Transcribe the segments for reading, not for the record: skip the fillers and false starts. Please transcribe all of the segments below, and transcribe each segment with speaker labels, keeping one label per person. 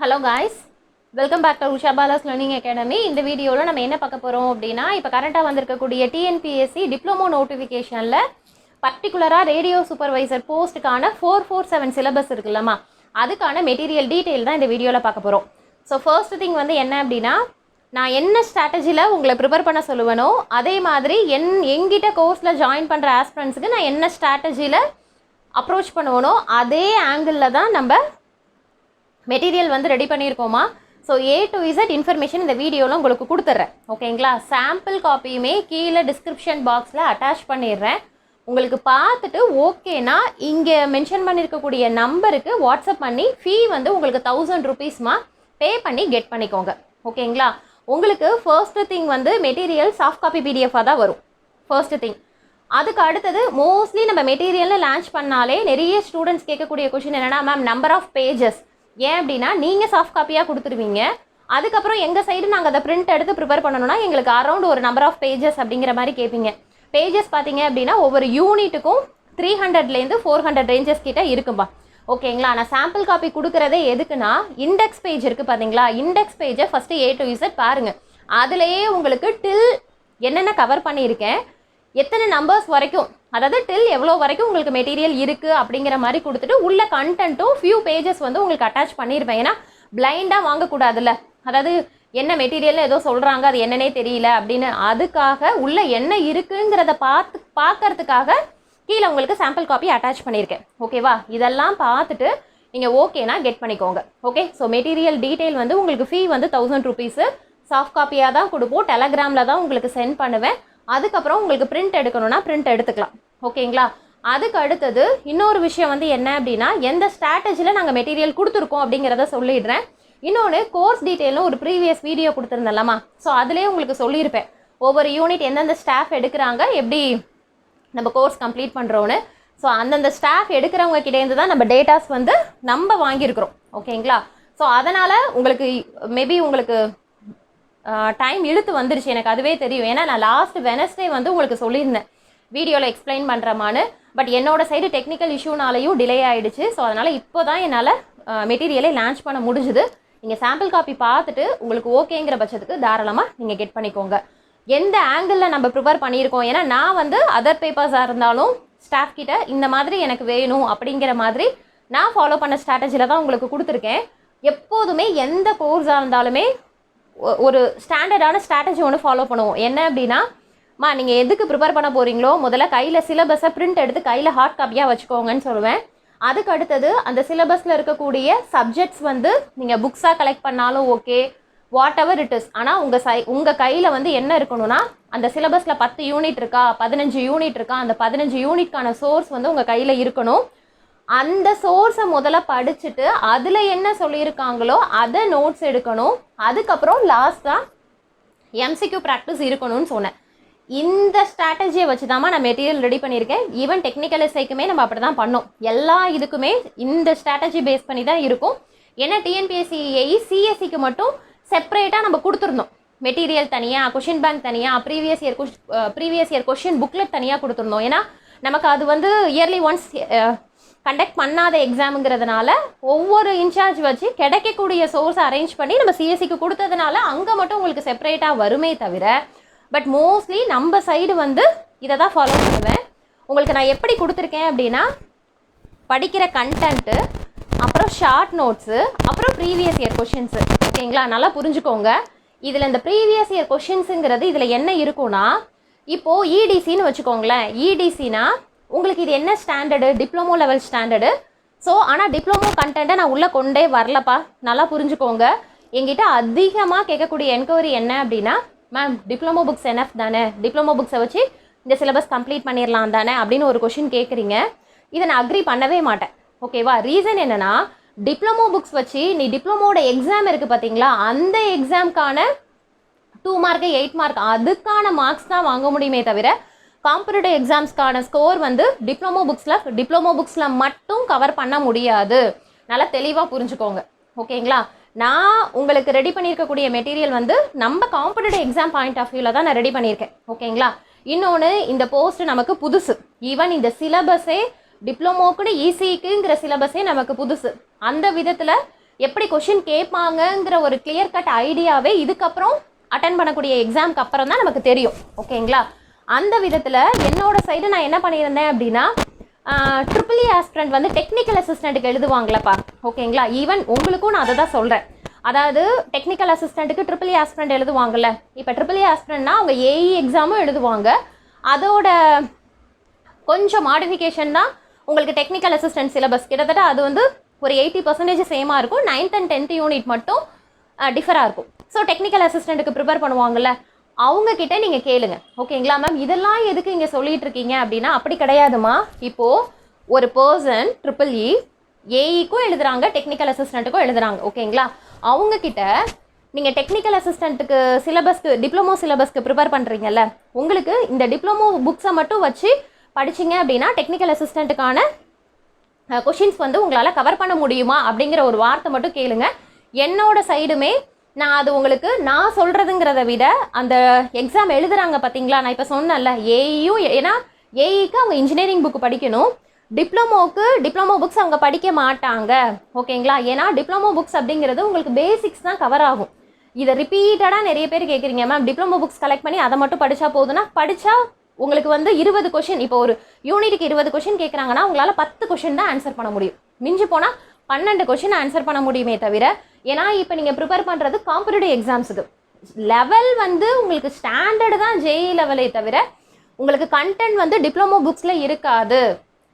Speaker 1: Hello guys, welcome back to Usha Bala's Learning Academy. இந்த வீடியோல நம்ம என்ன பார்க்க போறோம் அப்படினா இப்ப கரண்டா வந்திருக்கக்கூடிய TNPSC டிப்ளமோ நோட்டிஃபிகேஷன்ல பர்టిక్యులரா ரேடியோ சூப்பர்வைசர் போஸ்ட்கான 447 சிலபஸ் இருக்குல்லமா அதுக்கான மெட்டீரியல் டீடைல் தான் இந்த வீடியோல பார்க்க போறோம். சோ ஃபர்ஸ்ட் திங் வந்து என்ன அப்படினா நான் என்ன ஸ்ட்ராட்டஜில உங்களை ப்ரிப்பேர் பண்ண சொல்லுவனோ அதே மாதிரி என்கிட்ட கோர்ஸ்ல ஜாயின் பண்ற ஆஸ்பிரண்ட்ஸ்க்கு நான் என்ன ஸ்ட்ராட்டஜில அப்ரோச் பண்ணுவனோ அதே ஆங்கிள்ல தான் நம்ம மெட்டீரியல் வந்து ரெடி பண்ணியிருக்கோமா. So A to Z information இந்த வீடியோவில் உங்களுக்கு கொடுத்துட்றேன். ஓகேங்களா, சாம்பிள் காப்பியுமே கீழே டிஸ்கிரிப்ஷன் பாக்ஸில் அட்டாச் பண்ணிடுறேன். உங்களுக்கு பார்த்துட்டு ஓகேனா இங்கே மென்ஷன் பண்ணியிருக்கக்கூடிய நம்பருக்கு வாட்ஸ்அப் பண்ணி ஃபீ வந்து உங்களுக்கு 1000 rupeesமா பே பண்ணி கெட் பண்ணிக்கோங்க. ஓகேங்களா, உங்களுக்கு ஃபர்ஸ்ட் திங் வந்து மெட்டீரியல் சாஃப்ட் காப்பி பிடிஎஃபாக தான் வரும் ஃபர்ஸ்ட் திங். அதுக்கு அடுத்தது மோஸ்ட்லி நம்ம மெட்டீரியலில் லான்ச் பண்ணாலே நிறைய ஸ்டூடெண்ட்ஸ் கேட்கக்கூடிய கொஷின் என்னென்னா மேம் நம்பர் ஆஃப் பேஜஸ் ஏன் அப்படின்னா நீங்கள் சாஃப்ட் காப்பியாக கொடுத்துருவீங்க, அதுக்கப்புறம் எங்கள் சைடு நாங்கள் அதை பிரிண்ட் எடுத்து ப்ரிப்பேர் பண்ணணும்னா எங்களுக்கு அரௌண்ட் ஒரு நம்பர் ஆஃப் பேஜஸ் அப்படிங்கிற மாதிரி கேட்பீங்க. பேஜஸ் பார்த்தீங்க அப்படின்னா ஒவ்வொரு யூனிட்டுக்கும் 300லேருந்து 400 ரேஞ்சஸ் கிட்ட இருக்கும்பா. ஓகேங்களா, நான் சாம்பிள் காப்பி கொடுக்குறதே எதுக்குன்னா இண்டெக்ஸ் பேஜ் இருக்குது பார்த்தீங்களா, இண்டெக்ஸ் பேஜை ஃபஸ்ட்டு A to Z பாருங்கள். அதுலேயே உங்களுக்கு டில் என்னென்ன கவர் பண்ணியிருக்கேன், எத்தனை நம்பர்ஸ் வரைக்கும், அதாவது டில் எவ்வளோ வரைக்கும் உங்களுக்கு மெட்டீரியல் இருக்குது அப்படிங்கிற மாதிரி கொடுத்துட்டு உள்ள கண்டென்ட்டும் ஃபியூ பேஜஸ் வந்து உங்களுக்கு அட்டாச் பண்ணியிருப்பேன். ஏன்னா பிளைண்டாக வாங்கக்கூடாதுல்ல, அதாவது என்ன மெட்டீரியல்னு ஏதோ சொல்கிறாங்க அது என்னன்னே தெரியல அப்படின்னு, அதுக்காக உள்ள என்ன இருக்குங்கிறத பார்க்கறதுக்காக கீழே உங்களுக்கு சாம்பிள் காப்பி அட்டாச் பண்ணியிருக்கேன். ஓகேவா, இதெல்லாம் பார்த்துட்டு நீங்கள் ஓகேனா கெட் பண்ணிக்கோங்க. ஓகே, ஸோ மெட்டீரியல் டீட்டெயில் வந்து உங்களுக்கு ஃபீ வந்து 1000 rupees சாஃப்ட் காப்பியாக தான் கொடுப்போம், டெலகிராமில் தான் உங்களுக்கு சென்ட் பண்ணுவேன். அதுக்கப்புறம் உங்களுக்கு பிரிண்ட் எடுக்கணும்னா பிரிண்ட் எடுத்துக்கலாம். ஓகேங்களா, அதுக்கு அடுத்தது இன்னொரு விஷயம் வந்து என்ன அப்படின்னா எந்த ஸ்ட்ராட்டஜியில் நாங்கள் மெட்டீரியல் கொடுத்துருக்கோம் அப்படிங்கிறத சொல்லிடுறேன். இன்னொன்று கோர்ஸ் டீட்டெயிலும் ஒரு ப்ரீவியஸ் வீடியோ கொடுத்துருந்தேன்லமா, ஸோ அதிலே உங்களுக்கு சொல்லியிருப்பேன் ஒவ்வொரு யூனிட் எந்தெந்த ஸ்டாஃப் எடுக்கிறாங்க, எப்படி நம்ம கோர்ஸ் கம்ப்ளீட் பண்ணுறோன்னு. ஸோ அந்தந்த ஸ்டாஃப் எடுக்கிறவங்க கிட்டேருந்து தான் நம்ம டேட்டாஸ் வந்து நம்ம வாங்கியிருக்கிறோம். ஓகேங்களா, ஸோ அதனால் உங்களுக்கு மேபி உங்களுக்கு டைம் இழுத்து வந்துருச்சு, எனக்கு அதுவே தெரியும். ஏன்னா நான் லாஸ்ட் வெனஸ்டே வந்து உங்களுக்கு சொல்லியிருந்தேன் வீடியோவில் எக்ஸ்பிளைன் பண்ணுறமான்னு, பட் என்னோட சைடு டெக்னிக்கல் இஷ்யூனாலையும் டிலே ஆகிடுச்சு. ஸோ அதனால் இப்போ தான் என்னால் மெட்டீரியலை லான்ச் பண்ண முடிஞ்சுது. நீங்கள் சாம்பிள் காப்பி பார்த்துட்டு உங்களுக்கு ஓகேங்கிற பட்சத்துக்கு தாராளமாக நீங்கள் கெட் பண்ணிக்கோங்க. எந்த ஆங்கிளில் நம்ம ப்ரிப்பேர் பண்ணியிருக்கோம், ஏன்னா நான் வந்து அதர் பேப்பர்ஸாக இருந்தாலும் ஸ்டாஃப் கிட்ட இந்த மாதிரி எனக்கு வேணும் அப்படிங்கிற மாதிரி நான் ஃபாலோ பண்ண ஸ்ட்ராட்டஜியில் தான் உங்களுக்கு கொடுத்துருக்கேன். எப்போதுமே எந்த கோர்ஸாக இருந்தாலுமே ஒரு ஸ்டாண்டர்டான ஸ்ட்ராட்டஜி ஒன்று ஃபாலோ பண்ணுவோம். என்ன அப்படின்னா நீங்கள் எதுக்கு ப்ரிப்பேர் பண்ண போகிறீங்களோ முதல்ல கையில் சிலபஸை பிரிண்ட் எடுத்து கையில் ஹார்ட் காப்பியாக வச்சுக்கோங்கன்னு சொல்லுவேன். அதுக்கு அடுத்தது அந்த சிலபஸில் இருக்கக்கூடிய சப்ஜெக்ட்ஸ் வந்து நீங்கள் புக்ஸாக கலெக்ட் பண்ணாலும் okay, what ever it is, ஆனால் உங்கள் கையில் வந்து என்ன இருக்கணும்னா அந்த சிலபஸில் 10 யூனிட் இருக்கா 15 யூனிட் இருக்கா, அந்த 15 யூனிட்கான சோர்ஸ் வந்து உங்கள் கையில் இருக்கணும். அந்த சோர்ஸை முதல்ல படிச்சுட்டு அதில் என்ன சொல்லியிருக்காங்களோ அதை நோட்ஸ் எடுக்கணும். அதுக்கப்புறம் லாஸ்ட்டாக MCQ ப்ராக்டிஸ் இருக்கணும்னு சொன்னேன். இந்த ஸ்ட்ராட்டஜியை வச்சு தான் நான் மெட்டீரியல் ரெடி பண்ணியிருக்கேன். ஈவன் டெக்னிக்கல் எஸ்ஐக்குமே நம்ம அப்படி தான் பண்ணோம். எல்லா இதுக்குமே இந்த ஸ்ட்ராட்டஜி பேஸ் பண்ணி தான் இருக்கும். ஏன்னா TNPSC CSCக்கு மட்டும் செப்பரேட்டாக நம்ம கொடுத்துருந்தோம் மெட்டீரியல் தனியாக, கொஷின் பேங்க் தனியாக, ப்ரீவியஸ் இயர் கொஷின் புக்லெட் தனியாக கொடுத்துருந்தோம். ஏன்னா நமக்கு அது வந்து இயர்லி ஒன்ஸ் கண்டக்ட் பண்ணாத எக்ஸாமுங்கிறதுனால ஒவ்வொரு இன்சார்ஜ் வச்சு கிடைக்கக்கூடிய சோர்ஸை அரேஞ்ச் பண்ணி நம்ம CSCக்கு கொடுத்ததுனால அங்கே மட்டும் உங்களுக்கு செப்பரேட்டாக வருமே தவிர, பட் மோஸ்ட்லி நம்ம சைடு வந்து இதை தான் ஃபாலோ பண்ணுவேன். உங்களுக்கு நான் எப்படி கொடுத்துருக்கேன் அப்படின்னா படிக்கிற கண்டென்ட்டு, அப்புறம் ஷார்ட் நோட்ஸு, அப்புறம் ப்ரீவியஸ் இயர் கொஷின்ஸு. ஓகேங்களா, நல்லா புரிஞ்சுக்கோங்க. இதில் இந்த ப்ரீவியஸ் இயர் கொஷின்ஸுங்கிறது இதில் என்ன இருக்குன்னா, இப்போது EDCன்னு வச்சுக்கோங்களேன். EDCனா உங்களுக்கு இது என்ன standard, diploma level standard. So ஆனால் டிப்ளமோ கண்டென்ட்டை நான் உள்ளே கொண்டே வரலப்பா, நல்லா புரிஞ்சுக்கோங்க. என்கிட்ட அதிகமாக கேட்கக்கூடிய என்கொயரி என்ன அப்படின்னா மேம் டிப்ளமோ புக்ஸ் என்எஃப் தானே, டிப்ளமோ புக்ஸை வச்சு இந்த சிலபஸ் கம்ப்ளீட் பண்ணிடலாம் தானே அப்படின்னு ஒரு கொஷின் கேட்குறீங்க. இதை நான் அக்ரி பண்ணவே மாட்டேன். ஓகேவா, ரீசன் என்னென்னா டிப்ளமோ புக்ஸ் வச்சு நீ டிப்ளமோட எக்ஸாம் இருக்குது பார்த்தீங்களா, அந்த எக்ஸாமுக்கான 2 மார்க்கு 8 மார்க் அதுக்கான மார்க்ஸ் தான் வாங்க முடியுமே தவிர காம்படிட்டிவ் எக்ஸாம்ஸ்க்கான ஸ்கோர் வந்து டிப்ளமோ புக்ஸில் மட்டும் கவர் பண்ண முடியாது. நல்லா தெளிவாக புரிஞ்சுக்கோங்க. ஓகேங்களா, நான் உங்களுக்கு ரெடி பண்ணியிருக்கக்கூடிய மெட்டீரியல் வந்து நம்ம காம்படிட்டிவ் எக்ஸாம் பாயிண்ட் ஆஃப் வியூவில் தான் நான் ரெடி பண்ணியிருக்கேன். ஓகேங்களா, இன்னொன்று இந்த போஸ்ட் நமக்கு புதுசு. ஈவன் இந்த சிலபஸே டிப்ளமோக்குன்னு ECக்குங்கிற சிலபஸே நமக்கு புதுசு. அந்த விதத்தில் எப்படி கொஷின் கேட்பாங்கங்கிற ஒரு கிளியர் கட் ஐடியாவே இதுக்கப்புறம் அட்டன் பண்ணக்கூடிய எக்ஸாமுக்கு அப்புறம் தான் நமக்கு தெரியும். ஓகேங்களா? அந்த விதத்தில் என்னோட சைடு நான் என்ன பண்ணியிருந்தேன் அப்படின்னா, ட்ரிபிள் ஆஸ்பிரண்ட் வந்து டெக்னிக்கல் அசிஸ்டண்ட்டுக்கு எழுதுவாங்களப்பா. ஓகேங்களா? ஈவன் உங்களுக்கும் நான் அதை தான் சொல்கிறேன். அதாவது டெக்னிக்கல் அசிஸ்டண்ட்டுக்கு ட்ரிபிள் ஆஸ்பிரண்ட் எழுதுவாங்கல்ல. இப்போ ட்ரிபிள் ஆஸ்பிரண்ட்னா அவங்க ஏஇ எக்ஸாமும் எழுதுவாங்க. அதோட கொஞ்சம் மாடிஃபிகேஷன் தான் உங்களுக்கு டெக்னிக்கல் அசிஸ்டன்ட் சிலபஸ். கிட்டத்தட்ட அது வந்து ஒரு 80% சேமாக இருக்கும். 9th and 10th யூனிட் மட்டும் டிஃபராக இருக்கும். ஸோ டெக்னிக்கல் அசிஸ்டண்ட்டுக்கு ப்ரிப்பேர் பண்ணுவாங்கல்ல, அவங்கக்கிட்ட நீங்கள் கேளுங்க. ஓகேங்களா மேம்? இதெல்லாம் எதுக்கு இங்கே சொல்லிட்டு இருக்கீங்க அப்படின்னா, அப்படி கிடையாதுமா. இப்போது ஒரு பர்சன் ட்ரிபிள் இ ஏஇக்கும் எழுதுறாங்க, டெக்னிக்கல் அசிஸ்டண்ட்டுக்கும் எழுதுறாங்க. ஓகேங்களா? அவங்கக்கிட்ட நீங்கள் டெக்னிக்கல் அசிஸ்டண்ட்டுக்கு சிலபஸ்க்கு டிப்ளமோ சிலபஸ்க்கு ப்ரிப்பேர் பண்ணுறீங்கல்ல, உங்களுக்கு இந்த டிப்ளமோ புக்ஸை மட்டும் வச்சு படிச்சிங்க அப்படின்னா டெக்னிக்கல் அசிஸ்டண்ட்டுக்கான கொஷின்ஸ் வந்து உங்களால் கவர் பண்ண முடியுமா அப்படிங்கிற ஒரு வார்த்தை மட்டும் கேளுங்க. என்னோட சைடுமே நான் அது உங்களுக்கு நான் சொல்கிறதுங்கிறத விட அந்த எக்ஸாம் எழுதுகிறாங்க பார்த்தீங்களா, நான் இப்போ சொன்னேன்ல ஏஇயும், ஏன்னா ஏஇக்கு அவங்க இன்ஜினியரிங் புக்கு படிக்கணும், டிப்ளமோக்கு டிப்ளமோ புக்ஸ் அவங்க படிக்க மாட்டாங்க. ஓகேங்களா? ஏன்னா டிப்ளமோ புக்ஸ் அப்படிங்கிறது உங்களுக்கு பேசிக்ஸ் தான் கவர் ஆகும். இதை ரிப்பீட்டடாக நிறைய பேர் கேட்குறீங்க மேம், டிப்ளமோ புக்ஸ் கலெக்ட் பண்ணி அதை மட்டும் படித்தா போதுன்னா, படித்தா உங்களுக்கு வந்து 20 கொஷின், இப்போ ஒரு யூனிட்டுக்கு 20 கொஷின் கேட்குறாங்கன்னா உங்களால் 10 கொஷின் தான் ஆன்சர் பண்ண முடியும். மிஞ்சி போனால் 12 கொஷின் ஆன்சர் பண்ண முடியுமே தவிர, ஏன்னா இப்போ நீங்கள் ப்ரிப்பேர் பண்ணுறது காம்படிட்டிவ் எக்ஸாம்ஸுக்கு லெவல் வந்து உங்களுக்கு ஸ்டாண்டர்டு தான் ஜேஇ லெவலே தவிர உங்களுக்கு கண்டென்ட் வந்து டிப்ளமோ புக்ஸில் இருக்காது.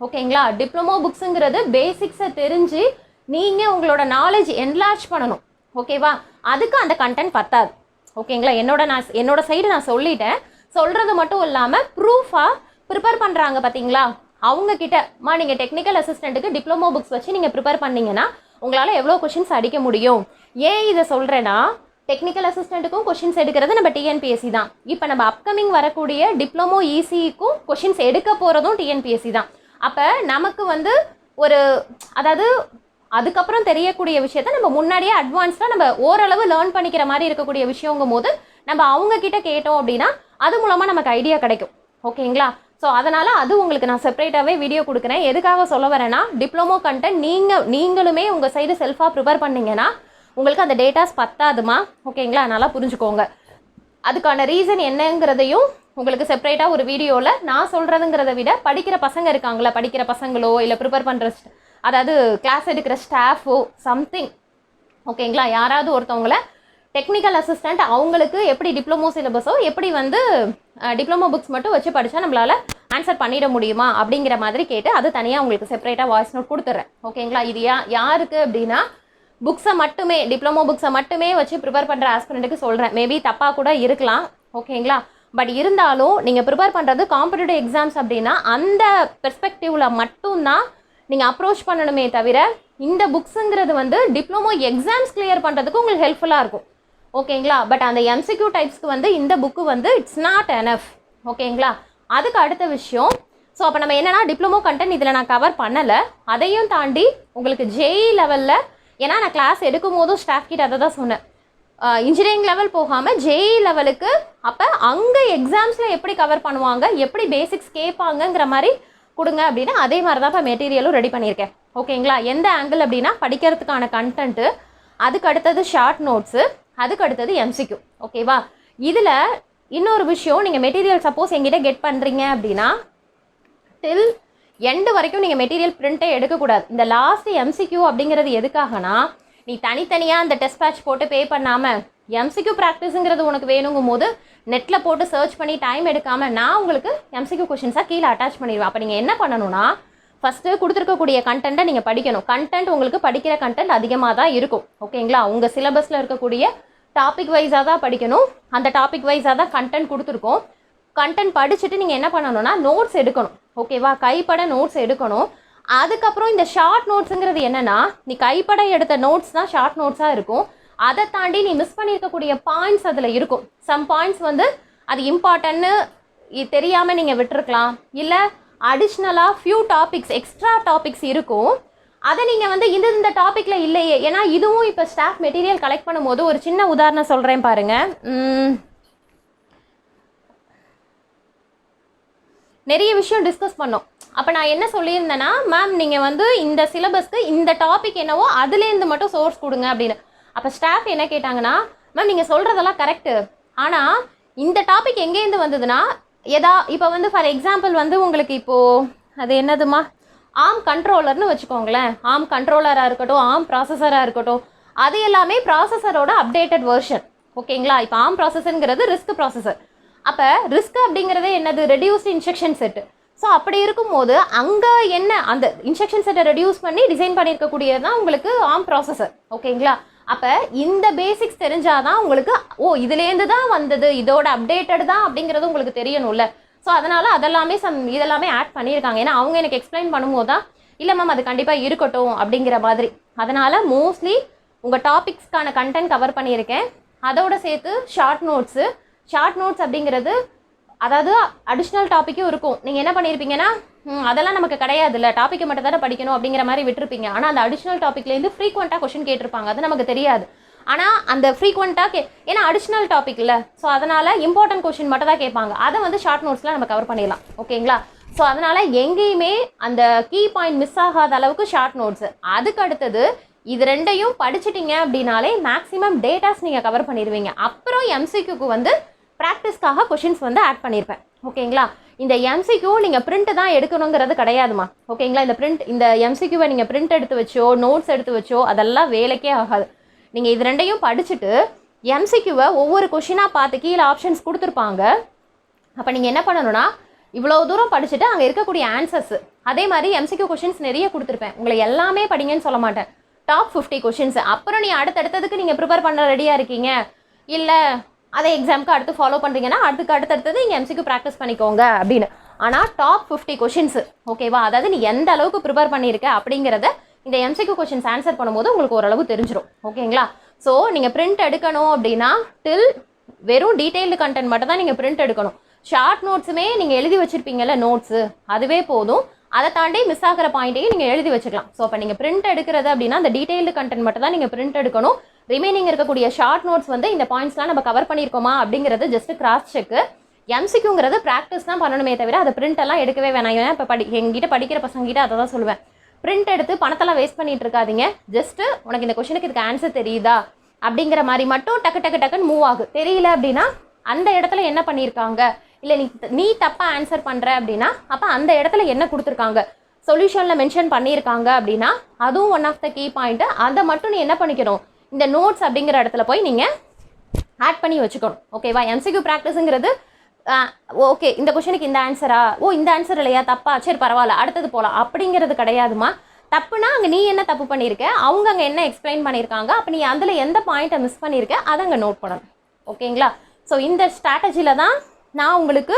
Speaker 1: ஓகேங்களா? டிப்ளமோ புக்ஸுங்கிறது பேசிக்ஸை தெரிஞ்சு நீங்கள் உங்களோட நாலேஜ் என்லார்ஜ் பண்ணணும். ஓகேவா? அதுக்கு அந்த கண்டென்ட் பத்தாது. ஓகேங்களா? என்னோட சைடு நான் சொல்லிட்டேன். சொல்கிறது மட்டும் இல்லாமல் ப்ரூஃபாக ப்ரிப்பேர் பண்ணுறாங்க பார்த்தீங்களா, அவங்கக்கிட்டமா நீங்கள் டெக்னிக்கல் அசிஸ்டண்ட்டுக்கு டிப்ளமோ புக்ஸ் வச்சு நீங்கள் ப்ரிப்பேர் பண்ணிங்கன்னா உங்களால் எவ்வளோ கொஷின்ஸ் அடிக்க முடியும். ஏன் இதை சொல்கிறேன்னா, டெக்னிக்கல் அசிஸ்டண்ட்டுக்கும் கொஷின்ஸ் எடுக்கிறது நம்ம டிஎன்பிஎஸ்சி தான். இப்போ நம்ம அப்கமிங் வரக்கூடிய டிப்ளமோ இசிக்கும் கொஷின்ஸ் எடுக்க போகிறதும் டிஎன்பிஎஸ்சி தான். அப்போ நமக்கு வந்து ஒரு அதாவது அதுக்கப்புறம் தெரியக்கூடிய விஷயத்த நம்ம முன்னாடியே அட்வான்ஸ்டாக நம்ம ஓரளவு லேர்ன் பண்ணிக்கிற மாதிரி இருக்கக்கூடிய விஷயங்கும் போது நம்ம அவங்கக்கிட்ட கேட்டோம் அப்படின்னா அது மூலமாக நமக்கு ஐடியா கிடைக்கும். ஓகேங்களா? ஸோ அதனால் அது உங்களுக்கு நான் செப்பரேட்டாகவே வீடியோ கொடுக்குறேன். எதுக்காக சொல்ல வரேன்னா, டிப்ளமோ கண்டென்ட் நீங்களுமே உங்கள் சைடு செல்ஃபாக ப்ரிப்பேர் பண்ணிங்கன்னா உங்களுக்கு அந்த டேட்டாஸ் பத்தாதுமா. ஓகேங்களா? நல்லா புரிஞ்சுக்கோங்க. அதுக்கான ரீசன் என்னங்கிறதையும் உங்களுக்கு செப்பரேட்டாக ஒரு வீடியோவில் நான் சொல்கிறதுங்கிறத விட படிக்கிற பசங்க இருக்காங்களா, படிக்கிற பசங்களோ இல்லை ப்ரிப்பேர் பண்ணுற அதாவது கிளாஸ் எடுக்கிற ஸ்டாஃபோ சம்திங், ஓகேங்களா, யாராவது ஒருத்தவங்கள டெக்னிக்கல் அசிஸ்டண்ட் அவங்களுக்கு எப்படி டிப்ளமோ சிலபஸோ எப்படி வந்து டிப்ளமோ புக்ஸ் மட்டும் வச்சு படித்தா நம்மளால் ஆன்சர் பண்ணிட முடியுமா அப்படிங்கிற மாதிரி கேட்டு அது தனியாக உங்களுக்கு செப்பரேட்டாக வாய்ஸ் நோட் கொடுத்துட்றேன். ஓகேங்களா? இது யாருக்கு அப்படின்னா, புக்ஸை மட்டுமே டிப்ளமோ புக்ஸை மட்டுமே வச்சு ப்ரிப்பேர் பண்ணுற ஆஸ்பிரண்ட்டுக்கு சொல்கிறேன். மேபி தப்பாக கூட இருக்கலாம். ஓகேங்களா? பட் இருந்தாலும் நீங்கள் ப்ரிப்பேர் பண்ணுறது காம்படிட்டிவ் எக்ஸாம்ஸ் அப்படின்னா அந்த பெர்ஸ்பெக்டிவில் மட்டும்தான் நீங்கள் அப்ரோச் பண்ணணுமே தவிர, இந்த புக்ஸுங்கிறது வந்து டிப்ளமோ எக்ஸாம்ஸ் கிளியர் பண்ணுறதுக்கு உங்களுக்கு ஹெல்ப்ஃபுல்லாக இருக்கும். ஓகேங்களா? பட் அந்த எம்சிக்யூ டைப்ஸ்க்கு வந்து இந்த புக்கு வந்து இட்ஸ் நாட் எனஃப். ஓகேங்களா? அதுக்கு அடுத்த விஷயம், ஸோ அப்போ நம்ம என்னென்னா டிப்ளமோ கண்டென்ட் இதில் நான் கவர் பண்ணலை. அதையும் தாண்டி உங்களுக்கு ஜேஇ லெவலில், ஏன்னா நான் கிளாஸ் எடுக்கும் போதும் ஸ்டாஃப் கிட்ட அதை தான் சொன்னேன், இன்ஜினியரிங் லெவல் போகாமல் ஜேஇ லெவலுக்கு அப்போ அங்கே எக்ஸாம்ஸில் எப்படி கவர் பண்ணுவாங்க, எப்படி பேசிக்ஸ் கேட்பாங்கங்கிற மாதிரி கொடுங்க அப்படின்னா அதே மாதிரி தான் இப்போ மெட்டீரியலும் ரெடி பண்ணியிருக்கேன். ஓகேங்களா? எந்த ஆங்கிள் அப்படின்னா படிக்கிறதுக்கான கண்டென்ட்டு, அதுக்கு அடுத்தது ஷார்ட் நோட்ஸு, அதுக்கு அடுத்தது எம்சிக்யூ. ஓகேவா? இதில் இன்னொரு விஷயம், நீங்கள் மெட்டீரியல் சப்போஸ் எங்கிட்ட கெட் பண்ணுறீங்க அப்படின்னா டில் எண்டு வரைக்கும் நீங்கள் மெட்டீரியல் பிரிண்ட்டே எடுக்கக்கூடாது. இந்த லாஸ்ட் எம்சிக்யூ அப்படிங்கிறது எதுக்காகனா, நீ தனித்தனியாக அந்த டெஸ்ட் பேட்ச் போட்டு பே பண்ணாமல் எம்சிக்யூ ப்ராக்டிஸுங்கிறது உனக்கு வேணுங்கும் போது நெட்டில் போட்டு சர்ச் பண்ணி டைம் எடுக்காமல் நான் உங்களுக்கு எம்சிக்யூ கொஷின்ஸாக கீழே அட்டாச் பண்ணிடுவேன். அப்போ நீங்கள் என்ன பண்ணணும்னா, ஃபஸ்ட்டு கொடுத்துருக்கக்கூடிய கண்டென்ட்டை நீங்கள் படிக்கணும். கண்டென்ட் உங்களுக்கு படிக்கிற கண்டென்ட் அதிகமாக தான் இருக்கும். ஓகேங்களா? உங்கள் சிலபஸில் இருக்கக்கூடிய டாபிக் வைஸாக தான் படிக்கணும். அந்த டாபிக் வைஸாக தான் கண்டென்ட் கொடுத்துருக்கோம். கண்டென்ட் படிச்சுட்டு நீங்கள் என்ன பண்ணணும்னா நோட்ஸ் எடுக்கணும். ஓகேவா? கைப்பட நோட்ஸ் எடுக்கணும். அதுக்கப்புறம் இந்த ஷார்ட் நோட்ஸுங்கிறது என்னென்னா, நீ கைப்பட எடுத்த நோட்ஸ் தான் ஷார்ட் நோட்ஸாக இருக்கும். அதை தாண்டி நீ மிஸ் பண்ணியிருக்கக்கூடிய பாயிண்ட்ஸ் அதில் இருக்கும். சம் பாயிண்ட்ஸ் வந்து அது இம்பார்ட்டன்ட்னு தெரியாமல் நீங்கள் விட்டுருக்கலாம். இல்லை அடிஷ்னலாக ஃபியூ டாபிக்ஸ் எக்ஸ்ட்ரா டாபிக்ஸ் இருக்கும். அதை நீங்கள் வந்து இந்த டாப்பிக்கில் இல்லையே, ஏன்னா இதுவும் இப்போ ஸ்டாஃப் மெட்டீரியல் கலெக்ட் பண்ணும்போது ஒரு சின்ன உதாரணம் சொல்கிறேன் பாருங்கள். நிறைய விஷயம் டிஸ்கஸ் பண்ணோம். அப்போ நான் என்ன சொல்லியிருந்தேன்னா, மேம் நீங்கள் வந்து இந்த சிலபஸ்க்கு இந்த டாபிக் என்னவோ அதுலேருந்து மட்டும் சோர்ஸ் கொடுங்க அப்படின்னு. அப்போ ஸ்டாஃப் என்ன கேட்டாங்கன்னா, மேம் நீங்கள் சொல்கிறதெல்லாம் கரெக்டு, ஆனால் இந்த டாபிக் எங்கேருந்து வந்ததுன்னா இப்போ வந்து ஃபார் எக்ஸாம்பிள் வந்து உங்களுக்கு இப்போது அது என்னதுமா ஆர்ம் கண்ட்ரோலர்னு வச்சுக்கோங்களேன். ஆர்ம் கண்ட்ரோலராக இருக்கட்டும், ஆர்ம் ப்ராசஸராக இருக்கட்டும், அது எல்லாமே ப்ராசஸரோட அப்டேட்டட் வெர்ஷன். ஓகேங்களா? இப்போ ஆர்ம் ப்ராசஸருங்கிறது ரிஸ்க் ப்ராசஸர். அப்போ ரிஸ்க் அப்படிங்கிறதே என்னது? Reduced instruction set. ஸோ அப்படி இருக்கும்போது அங்கே என்ன அந்த இன்ஸ்ட்ரக்ஷன் செட்டை ரெடியூஸ் பண்ணி டிசைன் பண்ணியிருக்கக்கூடியது தான் உங்களுக்கு ஆர்ம் ப்ராசஸர். ஓகேங்களா? அப்போ இந்த பேசிக்ஸ் தெரிஞ்சாதான் உங்களுக்கு இதுலேருந்து தான் வந்தது, இதோட அப்டேட்டட் தான் அப்படிங்கிறது உங்களுக்கு தெரியணும்ல. ஸோ அதனால் அதெல்லாமே இதெல்லாமே ஆட் பண்ணியிருக்காங்க. ஏன்னா அவங்க எனக்கு எக்ஸ்பிளைன் பண்ணும்போது தான் இல்லை மேம் அது கண்டிப்பாக இருக்கட்டும் அப்படிங்கிற மாதிரி. அதனால் மோஸ்ட்லி உங்கள் டாபிக்ஸ்க்கான கண்டென்ட் கவர் பண்ணியிருக்கேன். அதோட சேர்த்து ஷார்ட் நோட்ஸ் அப்படிங்கிறது அதாவது அடிஷ்னல் டாப்பிக்கும் இருக்கும். நீங்கள் என்ன பண்ணியிருப்பீங்கன்னா, அதெல்லாம் நமக்கு கிடையாதுல்ல, டாப்பிக்கை மட்டும் தானே படிக்கணும் அப்படிங்கிற மாதிரி விட்டுருப்பீங்க. ஆனால் அந்த அடிஷ்னல் டாப்பிக்லேருந்து ஃப்ரீக்வெண்ட்டாக கொஷின் கேட்டிருப்பாங்க, அது நமக்கு தெரியாது. ஆனால் அந்த ஃப்ரீக்வெண்ட்டாக ஏன்னா அடிஷ்னல் டாபிக் இல்லை, ஸோ அதனால் இம்பார்ட்டன்ட் கொஷின் மட்டும் தான் கேட்பாங்க. அதை வந்து ஷார்ட் நோட்ஸில் நம்ம கவர் பண்ணிடலாம். ஓகேங்களா? ஸோ அதனால் எங்கேயுமே அந்த கீ பாயிண்ட் மிஸ் ஆகாத அளவுக்கு ஷார்ட் நோட்ஸு. அதுக்கு அடுத்தது இது ரெண்டையும் படிச்சிட்டிங்க அப்படின்னாலே மேக்ஸிமம் டேட்டாஸ் நீங்கள் கவர் பண்ணிடுவீங்க. அப்புறம் எம்சிக்யூக்கு வந்து ப்ராக்டிஸ்க்காக கொஷின்ஸ் வந்து ஆட் பண்ணியிருப்பேன். ஓகேங்களா? இந்த எம்சிக்யூ நீங்கள் பிரிண்ட் தான் எடுக்கணுங்கிறது கிடையாதுமா. ஓகேங்களா? இந்த எம்சிக்யூவை நீங்கள் பிரிண்ட் எடுத்து வச்சோ நோட்ஸ் எடுத்து வச்சோ அதெல்லாம் வேலைக்கே ஆகாது. நீங்கள் இது ரெண்டையும் படிச்சுட்டு எம்சிக்யூவை ஒவ்வொரு கொஷினாக பார்த்து கீழே ஆப்ஷன்ஸ் கொடுத்துருப்பாங்க. அப்போ நீங்கள் என்ன பண்ணணும்னா, இவ்வளோ தூரம் படிச்சுட்டு அங்கே இருக்கக்கூடிய ஆன்சர்ஸ், அதே மாதிரி எம்சிக்யூ கொஷின்ஸ் நிறைய கொடுத்துருப்பேன். உங்களை எல்லாமே படிங்கன்னு சொல்ல மாட்டேன். Top 50 questions. அப்புறம் நீ அடுத்தடுத்ததுக்கு நீங்கள் ப்ரிப்பேர் பண்ண ரெடியாக இருக்கீங்க, இல்லை அதை எக்ஸாமுக்கு அடுத்து ஃபாலோ பண்ணுறீங்கன்னா அடுத்தடுத்தது நீங்கள் எம்சிக்யூ ப்ராக்டிஸ் பண்ணிக்கோங்க அப்படின்னு. ஆனால் டாப் 50 கொஷின்ஸு, ஓகேவா? அதாவது நீ எந்த அளவுக்கு ப்ரிப்பேர் பண்ணியிருக்க அப்படிங்கிறத இந்த எம்சிக்யூ கொஷின்ஸ் ஆன்சர் பண்ணும்போது உங்களுக்கு ஓரளவு தெரிஞ்சிடும். ஓகேங்களா? ஸோ நீங்கள் பிரிண்ட் எடுக்கணும் அப்படின்னா வெறும் டீட்டெயில்டு கண்டென்ட் மட்டும் தான் நீங்கள் பிரிண்ட் எடுக்கணும். ஷார்ட் நோட்ஸுமே நீங்கள் எழுதி வச்சுருப்பீங்கல்ல நோட்ஸு, அதுவே போதும். அதை தாண்டி மிஸ் ஆகிற பாயிண்ட்டையும் நீங்கள் எழுதி வச்சுக்கலாம். ஸோ அப்போ நீங்கள் பிரிண்ட் எடுக்கிறது அப்படின்னா அந்த டீட்டெயில்டு கண்டென்ட் மட்டும் தான் நீங்கள் பிரிண்ட் எடுக்கணும். ரிமைனிங் இருக்கக்கூடிய ஷார்ட் நோட்ஸ் வந்து இந்த பாயிண்ட்ஸ்லாம் நம்ம கவர் பண்ணியிருக்கோமா அப்படிங்கிறது ஜஸ்ட் கிராஸ் செக்கு. எம்சிக்யூங்கிறது ப்ராக்டிஸ் தான் பண்ணணுமே தவிர அதை பிரிண்ட் எல்லாம் எடுக்கவே வேணாம். ஏன்னா இப்போ எங்கிட்ட படிக்கிற பசங்கிட்ட அதை தான் சொல்லுவேன், பிரிண்ட் எடுத்து பணத்தெல்லாம் வேஸ்ட் பண்ணிட்டு இருக்காதீங்க. ஜஸ்ட்டு உனக்கு இந்த கொஷனுக்கு இதுக்கு ஆன்சர் தெரியுதா அப்படிங்கிற மாதிரி மட்டும் டக்குன்னு மூவ் ஆகு. தெரியல அப்படின்னா அந்த இடத்துல என்ன பண்ணியிருக்காங்க, இல்லை நீ தப்பாக ஆன்சர் பண்ணுற அப்படின்னா அப்போ அந்த இடத்துல என்ன கொடுத்துருக்காங்க, சொல்யூஷனில் மென்ஷன் பண்ணியிருக்காங்க அப்படின்னா அதுவும் one of the key point. அதை மட்டும் நீ என்ன பண்ணிக்கணும், இந்த நோட்ஸ் அப்படிங்கிற இடத்துல போய் நீங்கள் ஆட் பண்ணி வச்சுக்கணும். ஓகேவா? எம்சிக்யூ ப்ராக்டிஸுங்கிறது ஓகே இந்த கொஷனுக்கு இந்த ஆன்சரா, இந்த ஆன்சர் இல்லையா, தப்பா, சரி பரவாயில்ல அடுத்தது போகலாம் அப்படிங்கிறது கிடையாதுமா. தப்புனா அங்கே நீ என்ன தப்பு பண்ணியிருக்க, அவங்க அங்கே என்ன எக்ஸ்பிளைன் பண்ணியிருக்காங்க, அப்போ நீ அதில் எந்த பாயிண்ட்டை மிஸ் பண்ணியிருக்க அதை அங்கே நோட் பண்ணணும். ஓகேங்களா? ஸோ இந்த ஸ்ட்ராட்டஜியில் தான் நான் உங்களுக்கு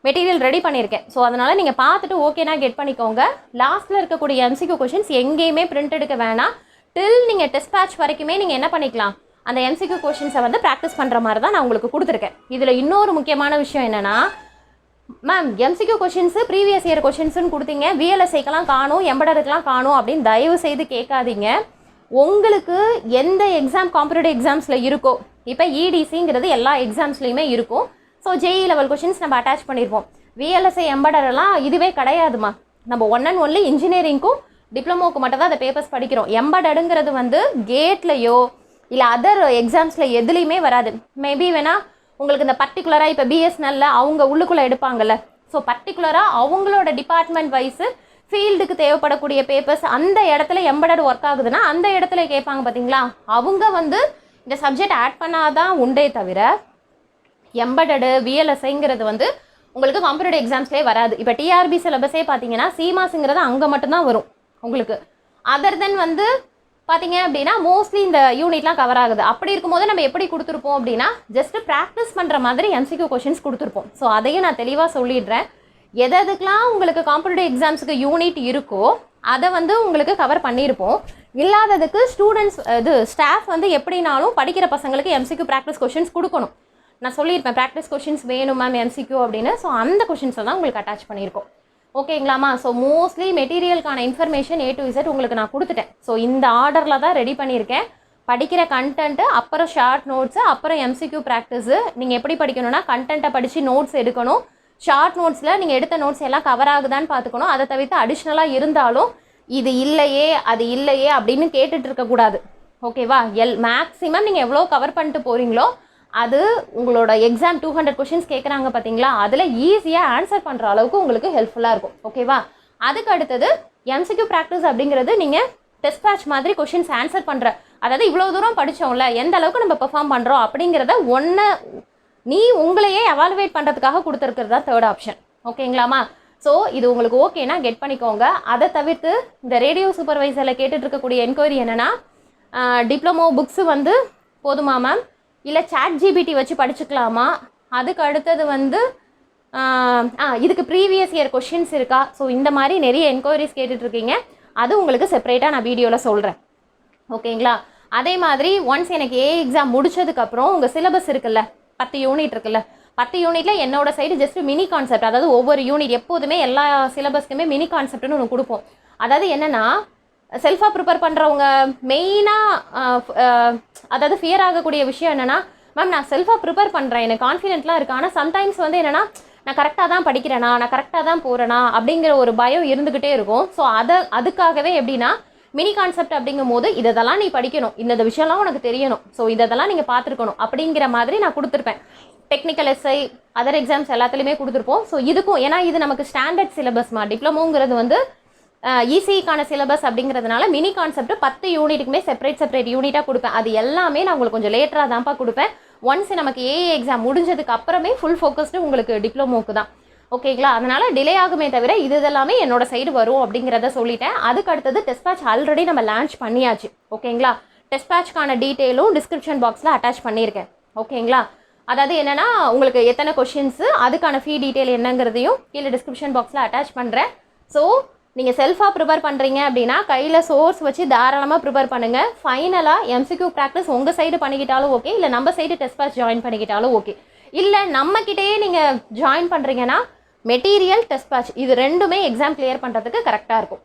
Speaker 1: மெட்டீரியல் ரெடி பண்ணியிருக்கேன். ஸோ அதனால் நீங்கள் பார்த்துட்டு ஓகேனா கெட் பண்ணிக்கோங்க. லாஸ்ட்டில் இருக்கக்கூடிய எம்சிக்யூ கொஷின்ஸ் எங்கேயுமே பிரிண்ட் எடுக்க வேணாம். நீங்கள் டெஸ்ட் பேட்ச் வரைக்குமே நீங்கள் என்ன பண்ணிக்கலாம், அந்த எம்சிக்யூ கொஷின்ஸை வந்து ப்ராக்டிஸ் பண்ணுற மாதிரி தான் நான் உங்களுக்கு கொடுத்துருக்கேன். இதில் இன்னொரு முக்கியமான விஷயம் என்னென்னா, ma'am MCQ questions previous year கொஷின்ஸுன்னு கொடுத்தீங்க, விஎல்எஸ்ஐக்கெல்லாம் காணும், எம்படருக்கெலாம் காணும் அப்படின்னு தயவு செய்து கேட்காதீங்க. உங்களுக்கு எந்த எக்ஸாம் காம்படிட்டிவ் எக்ஸாம்ஸில் இருக்கோ, இப்போ இடிசிங்கிறது எல்லா எக்ஸாம்ஸ்லேயுமே இருக்கும். ஸோ ஜேஇ லெவல் கொஷின்ஸ் நம்ம அட்டாச் பண்ணியிருப்போம். விஎல்எஸ்ஐ எம்படரெல்லாம் இதுவே கிடையாதுமா. நம்ம ஒன் அண்ட் ஒன்லி இன்ஜினியரிங்க்கும் டிப்ளமோக்கு மட்டும் தான் அந்த பேப்பர்ஸ் படிக்கிறோம். எம்படடுங்கிறது வந்து கேட்லையோ இல்லை அதர் எக்ஸாம்ஸில் எதுலேயுமே வராது. மேபி வேணால் உங்களுக்கு இந்த பர்டிகுலராக இப்போ பிஎஸ்என்எல்ல அவங்க உள்ளுக்குள்ளே எடுப்பாங்கள்ல, ஸோ பர்டிகுலராக அவங்களோட டிபார்ட்மெண்ட் வைஸு ஃபீல்டுக்கு தேவைப்படக்கூடிய பேப்பர்ஸ் அந்த இடத்துல எம்படட் ஒர்க் ஆகுதுன்னா அந்த இடத்துல கேட்பாங்க பார்த்தீங்களா, அவங்க வந்து இந்த சப்ஜெக்ட் ஆட் பண்ணாதான் உண்டே தவிர எம்படடு விஎல்எஸ்ஐங்கிறது வந்து உங்களுக்கு காம்படிட்டிவ் எக்ஸாம்ஸ்லேயே வராது. இப்போ டிஆர்பி சிலபஸே பார்த்தீங்கன்னா சிமாஸுங்கிறது அங்கே மட்டும்தான் வரும் உங்களுக்கு. அதர் தென் வந்து பார்த்தீங்க அப்படின்னா மோஸ்ட்லி இந்த யூனிட்லாம் கவர் ஆகுது. அப்படி இருக்கும்போது நம்ம எப்படி கொடுத்துருப்போம் அப்படின்னா ஜஸ்ட் ப்ராக்டிஸ் பண்ணுற மாதிரி எம்சிக்யூ கொஷின்ஸ் கொடுத்துருப்போம். ஸோ அதையும் நான் தெளிவாக சொல்லிடுறேன். எதுக்கெலாம் உங்களுக்கு காம்படிட்டிவ் எக்ஸாம்ஸுக்கு யூனிட் இருக்கோ அதை வந்து உங்களுக்கு கவர் பண்ணியிருப்போம். இல்லாததுக்கு ஸ்டாஃப் வந்து எப்படினாலும் படிக்கிற பசங்களுக்கு எம்சிக்யூ ப்ராக்டிஸ் கொஷின்ஸ் கொடுக்கணும். நான் சொல்லியிருப்பேன் ப்ராக்டிஸ் கொஷின்ஸ் வேணும் மேம் எம்சிக்யூ அப்படின்னு. ஸோ அந்த கொஷின்ஸை தான் உங்களுக்கு அட்டாச் பண்ணியிருக்கோம். ஓகேங்களாம்மா? ஸோ மோஸ்ட்லி மெட்டீரியலுக்கான இன்ஃபர்மேஷன் A to Z உங்களுக்கு நான் கொடுத்துட்டேன். ஸோ இந்த ஆர்டரில் தான் ரெடி பண்ணியிருக்கேன். படிக்கிற கண்டென்ட்டு, அப்புறம் ஷார்ட் நோட்ஸு, அப்புறம் எம்சிக்யூ ப்ராக்டிஸு. நீங்கள் எப்படி படிக்கணும்னா கண்டென்ட்டை படித்து நோட்ஸ் எடுக்கணும். ஷார்ட் நோட்ஸில் நீங்கள் எடுத்த நோட்ஸ் எல்லாம் கவர் ஆகுதான்னு பார்த்துக்கணும். அதை தவிர்த்து அடிஷ்னலாக இருந்தாலும் இது இல்லையே அது இல்லையே அப்படின்னு கேட்டுட்டு இருக்கக்கூடாது. ஓகேவா? மேக்ஸிமம் நீங்கள் எவ்வளோ கவர் பண்ணிட்டு போகிறீங்களோ அது உங்களோட எக்ஸாம் 200 கொஷின்ஸ் கேட்குறாங்க பார்த்தீங்களா, அதில் ஈஸியாக ஆன்சர் பண்ணுற அளவுக்கு உங்களுக்கு ஹெல்ப்ஃபுல்லாக இருக்கும். ஓகேவா? அதுக்கு அடுத்தது எம்சிக்யூ ப்ராக்டிஸ் அப்படிங்கிறது நீங்கள் டெஸ்ட் பேட்ச் மாதிரி கொஷின்ஸ் ஆன்சர் பண்ணுற, அதாவது இவ்வளோ தூரம் படித்தோம்ல எந்த அளவுக்கு நம்ம பெர்ஃபார்ம் பண்ணுறோம் அப்படிங்கிறத நீ உங்களையே எவாலுவேட் பண்ணுறதுக்காக கொடுத்துருக்கிறது தான் தேர்ட் ஆப்ஷன். ஓகேங்களாமா? ஸோ இது உங்களுக்கு ஓகேனா கெட் பண்ணிக்கோங்க. அதை தவிர்த்து இந்த ரேடியோ சூப்பர்வைசரில் கேட்டுட்டு இருக்கக்கூடிய என்கொயரி என்னென்னா, டிப்ளமோ புக்ஸு வந்து போதுமா மேம், இல்லை ChatGPT வச்சு படிச்சுக்கலாமா, அதுக்கு அடுத்தது வந்து இதுக்கு ப்ரீவியஸ் இயர் கொஷின்ஸ் இருக்கா, ஸோ இந்த மாதிரி நிறைய என்கொயரிஸ் கேட்டுட்ருக்கீங்க. அது உங்களுக்கு செப்பரேட்டாக நான் வீடியோவில் சொல்கிறேன். ஓகேங்களா? அதே மாதிரி ஒன்ஸ் எனக்கு எக்ஸாம் முடிச்சதுக்கப்புறம் உங்கள் சிலபஸ் இருக்குல்ல, 10 யூனிட் இருக்குல்ல, 10 யூனிட்டில் என்னோட சைடு ஜஸ்ட் மினி கான்செப்ட், அதாவது ஒவ்வொரு யூனிட் எப்போதுமே எல்லா சிலபஸ்க்குமே மினி கான்செப்ட்னு ஒன்று கொடுப்போம். அதாவது என்னென்னா, செல்ஃபாக ப்ரிப்பேர் பண்ணுறவங்க மெயினாக அதாவது ஃபியர் ஆகக்கூடிய விஷயம் என்னென்னா, மேம் நான் செல்ஃபாக ப்ரிப்பேர் பண்ணுறேன், எனக்கு கான்ஃபிடென்ட்லாம் இருக்குது, ஆனால் சம்டைம்ஸ் வந்து என்னென்னா நான் கரெக்டாக தான் படிக்கிறேனா, நான் கரெக்டாக தான் போகிறேனா அப்படிங்கிற ஒரு பயம் இருந்துக்கிட்டே இருக்கும். ஸோ அதுக்காகவே எப்படின்னா, மினி கான்செப்ட் அப்படிங்கும் போது இதெல்லாம் நீ படிக்கணும், இந்த விஷயம்லாம் உனக்கு தெரியணும், ஸோ இதெல்லாம் நீங்கள் பார்த்துருக்கணும் அப்படிங்கிற மாதிரி நான் கொடுத்துருப்பேன். டெக்னிக்கல் எஸ்ஐ அதர் எக்ஸாம்ஸ் எல்லாத்துலேயுமே கொடுத்துருப்போம். ஸோ இதுக்கும் ஏன்னா இது நமக்கு ஸ்டாண்டர்ட் சிலபஸ்மா, டிப்ளமோங்கிறது வந்து இசிக்கான சிலபஸ் அப்படிங்கிறதுனால மினி கான்செப்ட் 10 யூனிட்டுக்குமே செப்பரேட் யூனிட்டாக கொடுப்பேன். அது எல்லாமே நான் உங்களுக்கு கொஞ்சம் லேட்டராக தான்ப்பா கொடுப்பேன். ஒன்ஸ் நமக்கு எக்ஸாம் முடிஞ்சதுக்கு அப்புறமே ஃபுல் ஃபோக்கஸ்டு உங்களுக்கு டிப்ளமோக்கு தான். ஓகேங்களா? அதனால் டிலே ஆகுமே தவிர இதெல்லாமே என்னோட சைடு வரும் அப்படிங்கிறத சொல்லிட்டேன். அதுக்கு அடுத்தது டெஸ்ட் பேட்ச் ஆல்ரெடி நம்ம லான்ச் பண்ணியாச்சு. ஓகேங்களா? டெஸ்ட் பேட்ச்க்கான டீட்டெயிலும் டிஸ்கிரிப்ஷன் பாக்ஸில் அட்டாச் பண்ணியிருக்கேன். ஓகேங்களா? அதாவது என்னென்னா, உங்களுக்கு எத்தனை கொஷின்ஸு அதுக்கான ஃபீ டீட்டெயில் என்னங்கிறதையும் கீழே டிஸ்கிரிப்ஷன் பாக்ஸில் அட்டாச் பண்ணுறேன். ஸோ நீங்கள் செல்ஃபாக ப்ரிப்பேர் பண்ணுறீங்க அப்படின்னா கையில் சோர்ஸ் வச்சு தாராளமாக ப்ரிப்பேர் பண்ணுங்கள். ஃபைனலாக எம்சிக்யூ ப்ராக்டிஸ் உங்கள் சைடு பண்ணிக்கிட்டாலும் ஓகே, இல்லை நம்ம சைடு டெஸ்ட் பேட்ச் ஜாயின் பண்ணிக்கிட்டாலும் ஓகே. இல்லை நம்மக்கிட்டேயே நீங்கள் ஜாயின் பண்ணுறீங்கன்னா மெட்டீரியல் டெஸ்ட் பேட்ச் இது ரெண்டுமே எக்ஸாம் கிளியர் பண்ணுறதுக்கு கரெக்டாக இருக்கும்.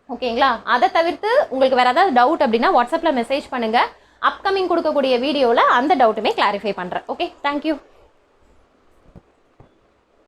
Speaker 1: ஓகேங்களா? அதை தவிர்த்து உங்களுக்கு வேறு ஏதாவது டவுட் அப்படின்னா வாட்ஸ்அப்பில் மெசேஜ் பண்ணுங்கள். அப்கமிங் கொடுக்கக்கூடிய வீடியோவில் அந்த டவுட்டுமே கிளாரிஃபை பண்ணுறேன். Okay, thank you.